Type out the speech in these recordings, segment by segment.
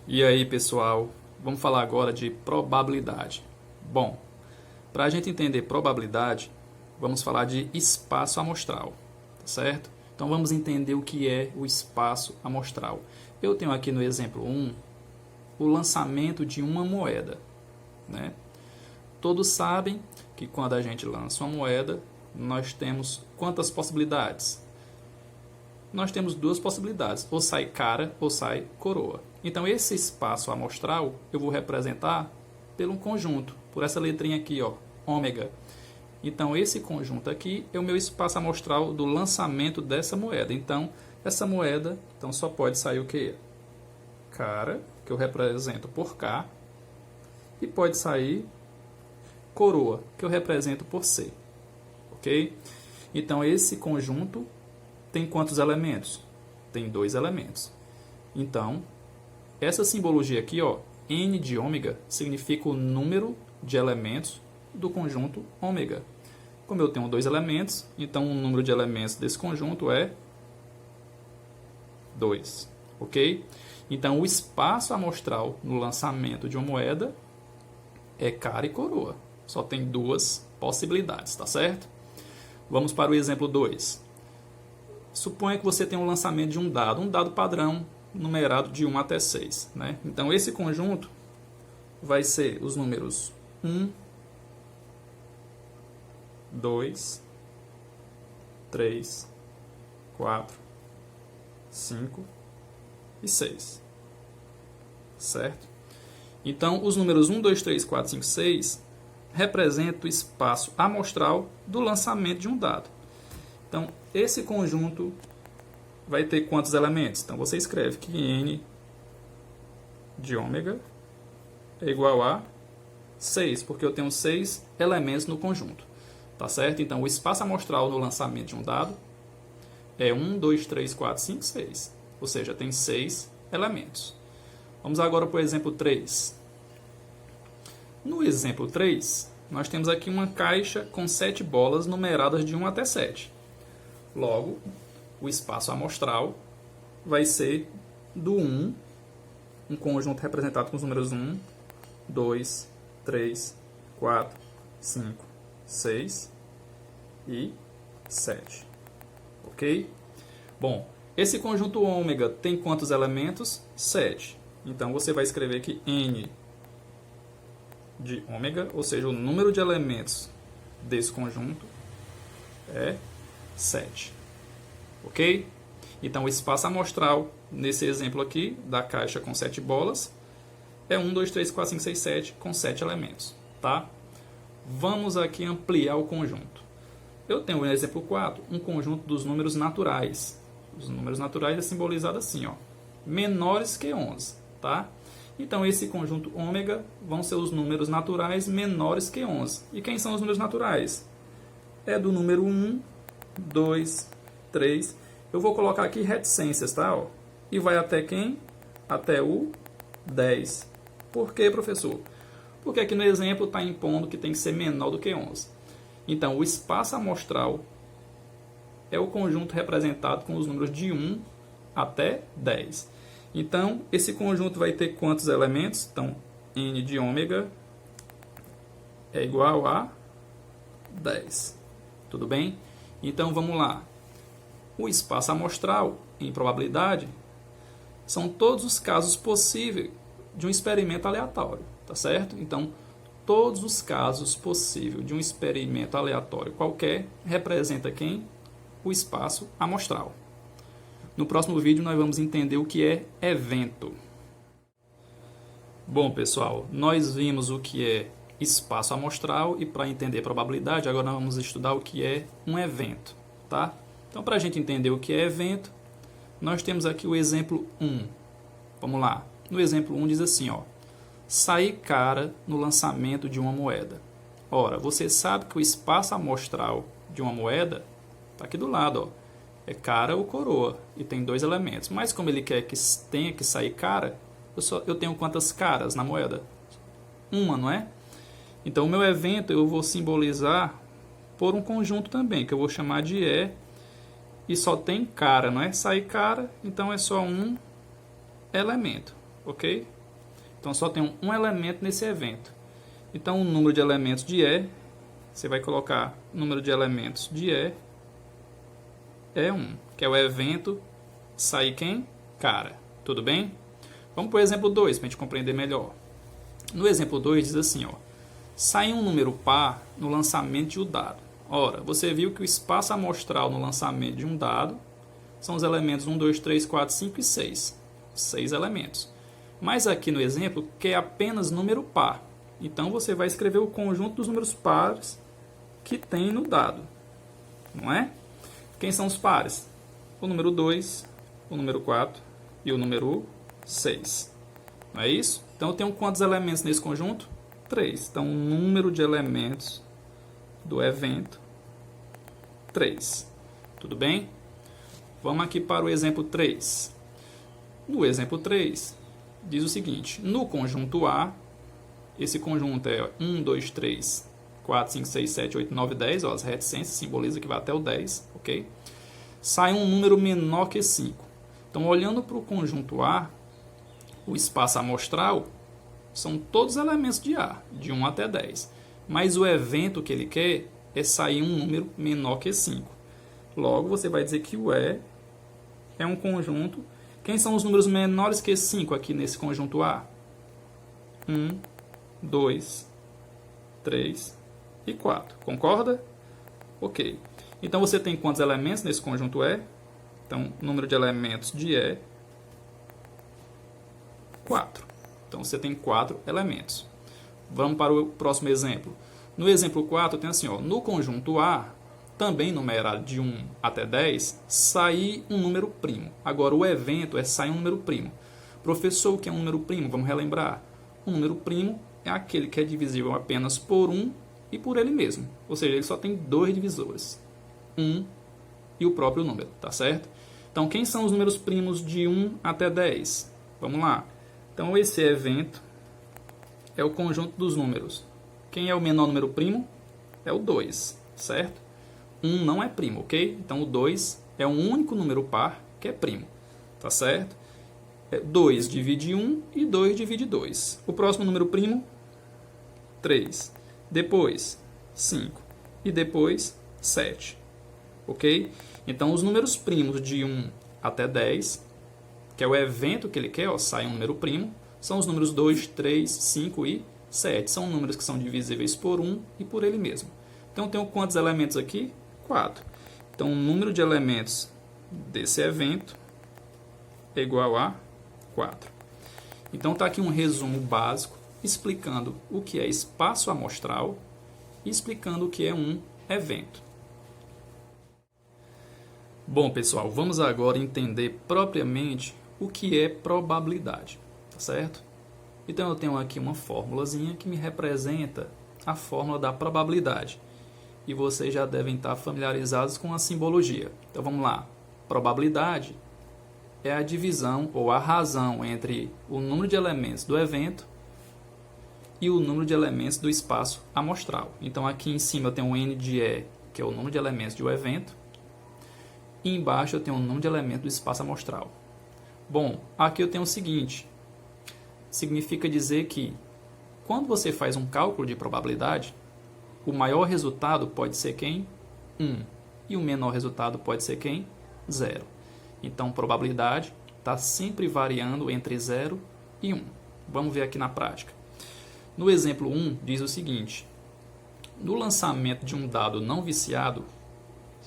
E aí, pessoal, vamos falar agora de probabilidade. Bom, para a gente entender probabilidade, vamos falar de espaço amostral, tá certo? Então vamos entender o que é o espaço amostral. Eu tenho aqui no exemplo 1 o lançamento de uma moeda, né? Todos sabem que quando a gente lança uma moeda, nós temos quantas possibilidades? Nós temos duas possibilidades, ou sai cara ou sai coroa. Então esse espaço amostral eu vou representar pelo conjunto, por essa letrinha aqui, ó, ômega. Então esse conjunto aqui é o meu espaço amostral do lançamento dessa moeda. Então essa moeda só pode sair o que? Cara, que eu represento por K, e pode sair coroa, que eu represento por C. Ok? Então esse conjunto tem quantos elementos? Tem 2 elementos. Então, essa simbologia aqui, ó, N de ômega, significa o número de elementos do conjunto ômega. Como eu tenho 2 elementos, então o número de elementos desse conjunto é 2. Ok? Então, o espaço amostral no lançamento de uma moeda é cara e coroa. Só tem 2 possibilidades, tá certo? Vamos para o exemplo 2. Suponha que você tem um lançamento de um dado padrão numerado de 1 até 6. Né? Então, esse conjunto vai ser os números 1, 2, 3, 4, 5 e 6. Certo? Então, os números 1, 2, 3, 4, 5, 6 representam o espaço amostral do lançamento de um dado. Então, esse conjunto vai ter quantos elementos? Então, você escreve que N de ômega é igual a 6, porque eu tenho 6 elementos no conjunto. Tá certo? Então, o espaço amostral no lançamento de um dado é 1, 2, 3, 4, 5, 6. Ou seja, tem 6 elementos. Vamos agora para o exemplo 3. No exemplo 3, nós temos aqui uma caixa com 7 bolas numeradas de 1 até 7. Logo, o espaço amostral vai ser do 1, um conjunto representado com os números 1, 2, 3, 4, 5, 6 e 7. Ok? Bom, esse conjunto ômega tem quantos elementos? 7. Então, você vai escrever que N de ômega, ou seja, o número de elementos desse conjunto é 7. Ok? Então, o espaço amostral, nesse exemplo aqui, da caixa com 7 bolas, é 1, 2, 3, 4, 5, 6, 7, com 7 elementos. Tá? Vamos aqui ampliar o conjunto. Eu tenho, no exemplo 4, um conjunto dos números naturais. Os números naturais é simbolizado assim, ó, menores que 11. Tá? Então, esse conjunto ômega vão ser os números naturais menores que 11. E quem são os números naturais? É do número 1, 2, 3. Eu vou colocar aqui reticências, tá? Ó. E vai até quem? Até o 10. Por quê, professor? Porque aqui no exemplo está impondo que tem que ser menor do que 11. Então, o espaço amostral é o conjunto representado com os números de 1 até 10. Então, esse conjunto vai ter quantos elementos? Então, N de ômega é igual a 10. Tudo bem? Então, vamos lá. O espaço amostral, em probabilidade, são todos os casos possíveis de um experimento aleatório. Tá certo? Então, todos os casos possíveis de um experimento aleatório qualquer representa quem? O espaço amostral. No próximo vídeo nós vamos entender o que é evento. Bom, pessoal, nós vimos o que é espaço amostral e para entender probabilidade, agora nós vamos estudar o que é um evento, tá? Então, para a gente entender o que é evento, nós temos aqui o exemplo 1. Vamos lá. No exemplo 1 diz assim, ó, sair cara no lançamento de uma moeda. Ora, você sabe que o espaço amostral de uma moeda está aqui do lado, ó. É cara ou coroa, e tem 2 elementos. Mas como ele quer que tenha que sair cara, eu tenho quantas caras na moeda? Uma, não é? Então, o meu evento eu vou simbolizar por um conjunto também, que eu vou chamar de E, e só tem cara, não é? Sair cara, então é só um elemento, ok? Então, só tem um elemento nesse evento. Então, o número de elementos de E, você vai colocar o número de elementos de E é 1, que é o evento sair quem? Cara. Tudo bem? Vamos para o exemplo 2, para a gente compreender melhor. No exemplo 2 diz assim, ó, sai um número par no lançamento de um dado. Ora, você viu que o espaço amostral no lançamento de um dado são os elementos 1, 2, 3, 4, 5 e 6. 6 elementos. Mas aqui no exemplo, quer apenas número par. Então, você vai escrever o conjunto dos números pares que tem no dado. Não é? Quem são os pares? O número 2, o número 4 e o número 6. Não é isso? Então, eu tenho quantos elementos nesse conjunto? 3. Então, o número de elementos do evento, 3. Tudo bem? Vamos aqui para o exemplo 3. No exemplo 3, diz o seguinte. No conjunto A, esse conjunto é 1, 2, 3, 4, 5, 6, 7, 8, 9, 10. Ó, as reticências simbolizam que vai até o 10. Ok? Sai um número menor que 5. Então, olhando para o conjunto A, o espaço amostral são todos os elementos de A, de 1 até 10. Mas o evento que ele quer é sair um número menor que 5. Logo, você vai dizer que o E é um conjunto. Quem são os números menores que 5 aqui nesse conjunto A? 1, 2, 3 e 4. Concorda? Ok. Então, você tem quantos elementos nesse conjunto E? Então, o número de elementos de E, 4. Então, você tem 4 elementos. Vamos para o próximo exemplo. No exemplo 4, tem assim, ó, no conjunto A, também numerado de 1 até 10, sair um número primo. Agora, o evento é sair um número primo. Professor, o que é um número primo? Vamos relembrar. Um número primo é aquele que é divisível apenas por 1 e por ele mesmo. Ou seja, ele só tem 2 divisores. 1 e o próprio número, tá certo? Então, quem são os números primos de 1 até 10? Vamos lá. Então, esse evento é o conjunto dos números. Quem é o menor número primo? É o 2, certo? 1 não é primo, ok? Então, o 2 é o único número par que é primo, tá certo? 2 divide 1 e 2 divide 2. O próximo número primo? 3. Depois, 5. E depois, 7. Ok? Então, os números primos de 1 até 10, que é o evento que ele quer, ó, sai um número primo, são os números 2, 3, 5 e 7. São números que são divisíveis por 1 e por ele mesmo. Então, eu tenho quantos elementos aqui? 4. Então, o número de elementos desse evento é igual a 4. Então, está aqui um resumo básico explicando o que é espaço amostral e explicando o que é um evento. Bom, pessoal, vamos agora entender propriamente o que é probabilidade, tá certo? Então, eu tenho aqui uma formulazinha que me representa a fórmula da probabilidade. E vocês já devem estar familiarizados com a simbologia. Então, vamos lá. Probabilidade é a divisão ou a razão entre o número de elementos do evento e o número de elementos do espaço amostral. Então, aqui em cima eu tenho o N de E, que é o número de elementos de um evento. E embaixo eu tenho o número de elementos do espaço amostral. Bom, aqui eu tenho o seguinte. Significa dizer que, quando você faz um cálculo de probabilidade, o maior resultado pode ser quem? 1. E o menor resultado pode ser quem? 0. Então, probabilidade está sempre variando entre 0 e 1. Vamos ver aqui na prática. No exemplo 1, diz o seguinte. No lançamento de um dado não viciado,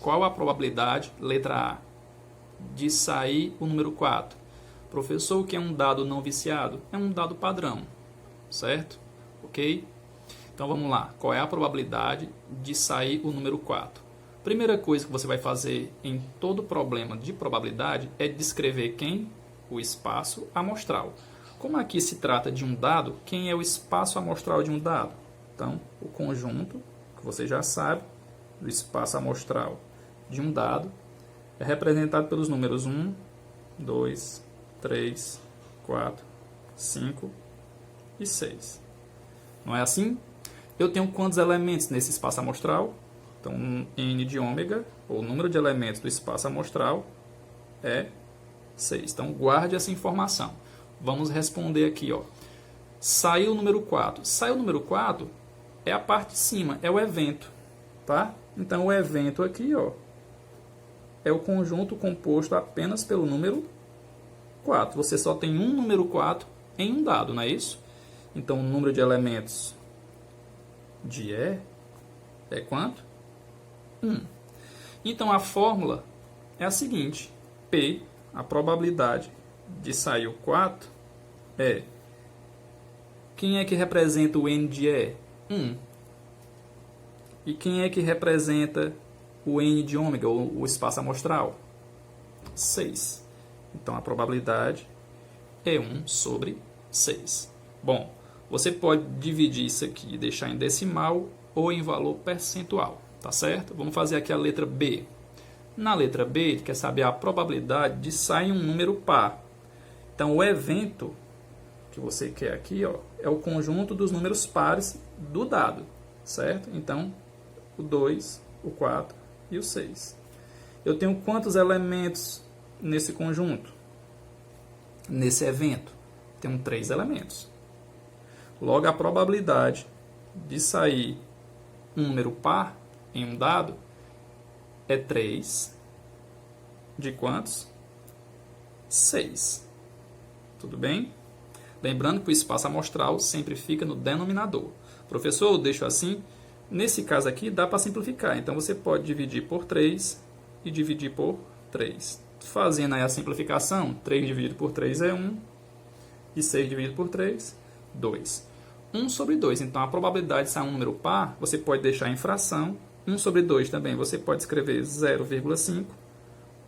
qual a probabilidade, letra A, de sair o número 4? Professor, o que é um dado não viciado? É um dado padrão, certo? Ok? Então, vamos lá. Qual é a probabilidade de sair o número 4? Primeira coisa que você vai fazer em todo problema de probabilidade é descrever quem? O espaço amostral. Como aqui se trata de um dado, quem é o espaço amostral de um dado? Então, o conjunto, que você já sabe, do espaço amostral de um dado é representado pelos números 1, 2, 3, 4, 5 e 6. Não é assim? Eu tenho quantos elementos nesse espaço amostral? Então, N de ômega, ou o número de elementos do espaço amostral, é 6. Então, guarde essa informação. Vamos responder aqui. Ó. Saiu o número 4. Saiu o número 4 é a parte de cima, é o evento. Tá? Então, o evento aqui, ó, é o conjunto composto apenas pelo número 4. Você só tem um número 4 em um dado, não é isso? Então, o número de elementos de E é quanto? 1. Então, a fórmula é a seguinte. P, a probabilidade de sair o 4, é... Quem é que representa o N de E? 1. E quem é que representa o N de ômega, o espaço amostral? 6. Então, a probabilidade é 1 sobre 6. Bom, você pode dividir isso aqui e deixar em decimal ou em valor percentual, tá certo? Vamos fazer aqui a letra B. Na letra B, ele quer saber a probabilidade de sair um número par. Então, o evento que você quer aqui, ó, é o conjunto dos números pares do dado, certo? Então, o 2, o 4 e o 6. Eu tenho quantos elementos nesse conjunto? Nesse evento? Tenho 3 elementos. Logo, a probabilidade de sair um número par em um dado é 3 de quantos? 6. Tudo bem? Lembrando que o espaço amostral sempre fica no denominador. Professor, eu deixo assim. Nesse caso aqui, dá para simplificar. Então, você pode dividir por 3 e dividir por 3. Fazendo aí a simplificação, 3 dividido por 3 é 1. E 6 dividido por 3, 2. 1 sobre 2. Então, a probabilidade de sair um número par, você pode deixar em fração. 1 sobre 2 também, você pode escrever 0,5.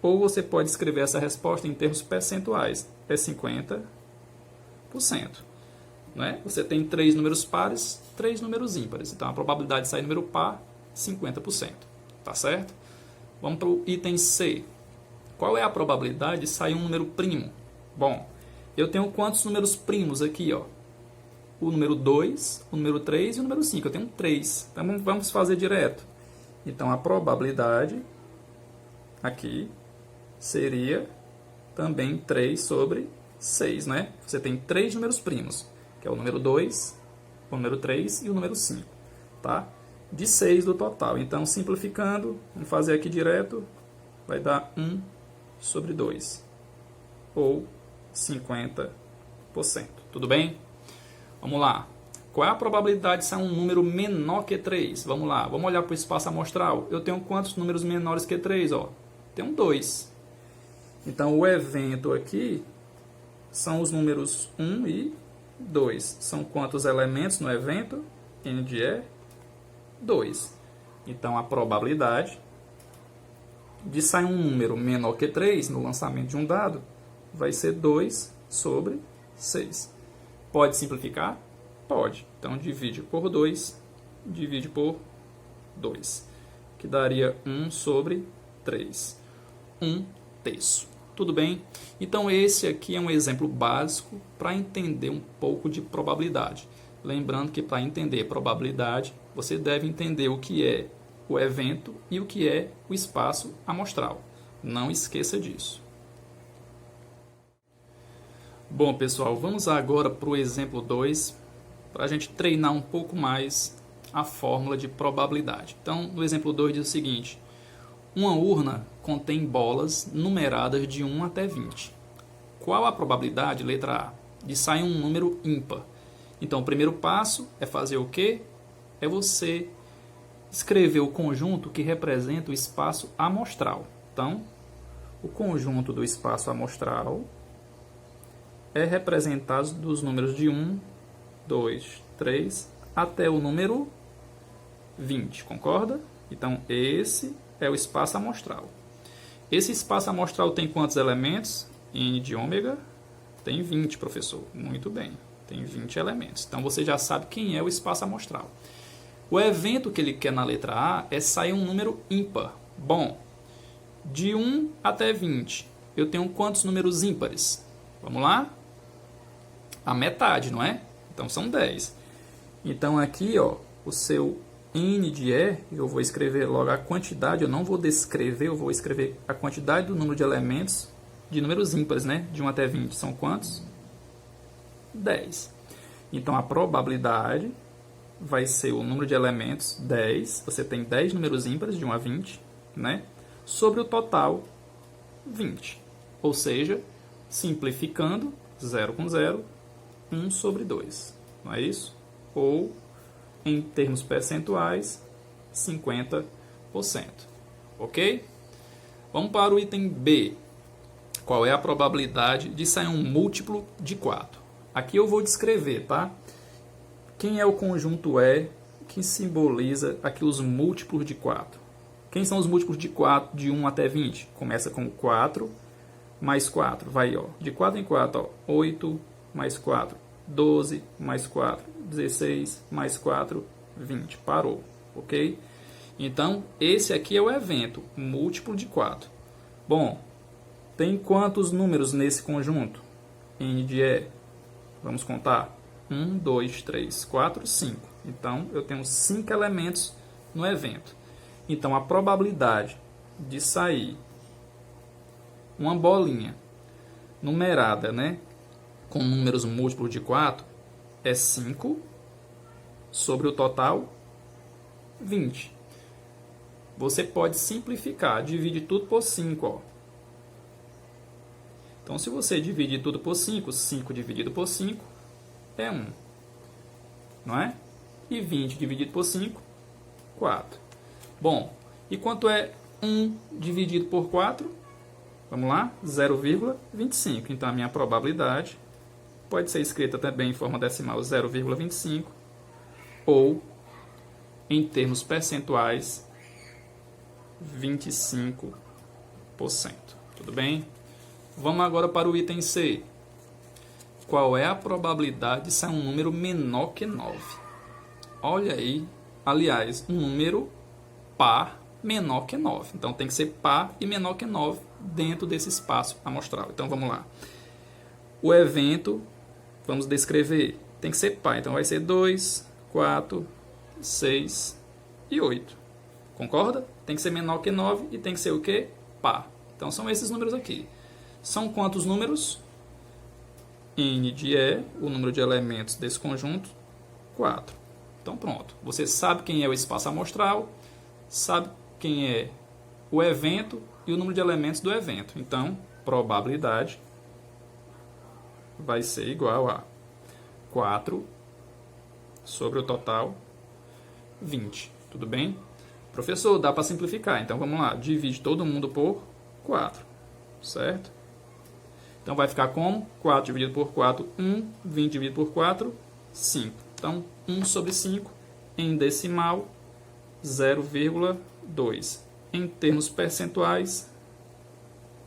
Ou você pode escrever essa resposta em termos percentuais. É 50%. Não é? Você tem 3 números pares, 3 números ímpares. Então, a probabilidade de sair número par, 50%. Tá certo? Vamos para o item C. Qual é a probabilidade de sair um número primo? Bom, eu tenho quantos números primos aqui? Ó? O número 2, o número 3 e o número 5. Eu tenho 3. Então, vamos fazer direto. Então, a probabilidade aqui seria também 3 sobre 6, né? Você tem 3 números primos, que é o número 2, o número 3 e o número 5, tá? De 6 do total. Então, simplificando, vamos fazer aqui direto, vai dar 1 sobre 2, ou 50%. Tudo bem? Vamos lá. Qual é a probabilidade de sair um número menor que 3? Vamos lá, vamos olhar para o espaço amostral. Eu tenho quantos números menores que 3? Ó? Tenho 2. Então, o evento aqui são os números 1 e 2. São quantos elementos no evento? N de E, 2. Então, a probabilidade de sair um número menor que 3 no lançamento de um dado vai ser 2 sobre 6. Pode simplificar? Pode. Então, divide por 2, divide por 2, que daria 1 sobre 3. 1/3. Tudo bem? Então, esse aqui é um exemplo básico para entender um pouco de probabilidade. Lembrando que para entender probabilidade, você deve entender o que é o evento e o que é o espaço amostral. Não esqueça disso. Bom, pessoal, vamos agora para o exemplo 2, para a gente treinar um pouco mais a fórmula de probabilidade. Então, no exemplo 2 diz o seguinte: uma urna contém bolas numeradas de 1 até 20. Qual a probabilidade, letra A, de sair um número ímpar? Então, o primeiro passo é fazer o quê? É você escrever o conjunto que representa o espaço amostral. Então, o conjunto do espaço amostral é representado dos números de 1, 2, 3 até o número 20, concorda? Então, esse é o espaço amostral. Esse espaço amostral tem quantos elementos? N de ômega tem 20, professor. Muito bem, tem 20 elementos. Então, você já sabe quem é o espaço amostral. O evento que ele quer na letra A é sair um número ímpar. Bom, de 1 até 20, eu tenho quantos números ímpares? Vamos lá? A metade, não é? Então, são 10. Então, aqui, ó, o seu N de E, eu vou escrever logo a quantidade, eu não vou descrever, eu vou escrever a quantidade do número de elementos de números ímpares, né? De 1 até 20. São quantos? 10. Então, a probabilidade vai ser o número de elementos, 10. Você tem 10 números ímpares, de 1 a 20, né? Sobre o total, 20. Ou seja, simplificando, 0 com 0, 1 sobre 2. Não é isso? Ou, em termos percentuais, 50%. Ok? Vamos para o item B. Qual é a probabilidade de sair um múltiplo de 4? Aqui eu vou descrever, tá? Quem é o conjunto E que simboliza aqui os múltiplos de 4? Quem são os múltiplos de 4 de 1 até 20? Começa com 4 mais 4. Vai, ó, de 4 em 4, ó, 8 mais 4, 12 mais 4, 16 mais 4, 20. Parou, ok? Então, esse aqui é o evento, múltiplo de 4. Bom, tem quantos números nesse conjunto? N de E. Vamos contar. 1, 2, 3, 4, 5. Então, eu tenho 5 elementos no evento. Então, a probabilidade de sair uma bolinha numerada, né, com números múltiplos de 4 é 5 sobre o total 20. Você pode simplificar, divide tudo por 5, ó. Então, se você dividir tudo por 5, 5 dividido por 5 é 1. Não é? E 20 dividido por 5, 4. Bom, e quanto é 1 dividido por 4? Vamos lá? 0,25. Então, a minha probabilidade pode ser escrita também em forma decimal 0,25 ou, em termos percentuais, 25%. Tudo bem? Vamos agora para o item C. Qual é a probabilidade de sair um número menor que 9? Olha aí, aliás, um número par menor que 9. Então, tem que ser par e menor que 9 dentro desse espaço amostral. Então, vamos lá. O evento, vamos descrever, tem que ser par. Então, vai ser 2, 4, 6 e 8. Concorda? Tem que ser menor que 9 e tem que ser o quê? Par. Então, são esses números aqui. São quantos números? N de E, o número de elementos desse conjunto, 4. Então, pronto. Você sabe quem é o espaço amostral, sabe quem é o evento e o número de elementos do evento. Então, probabilidade vai ser igual a 4 sobre o total 20. Tudo bem? Professor, dá para simplificar. Então, vamos lá. Divide todo mundo por 4. Certo? Então, vai ficar como? 4 dividido por 4, 1. 20 dividido por 4, 5. Então, 1 sobre 5, em decimal, 0,2. Em termos percentuais,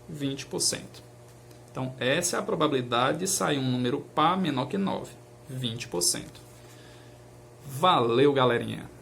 20%. Então, essa é a probabilidade de sair um número par menor que 9, 20%. Valeu, galerinha!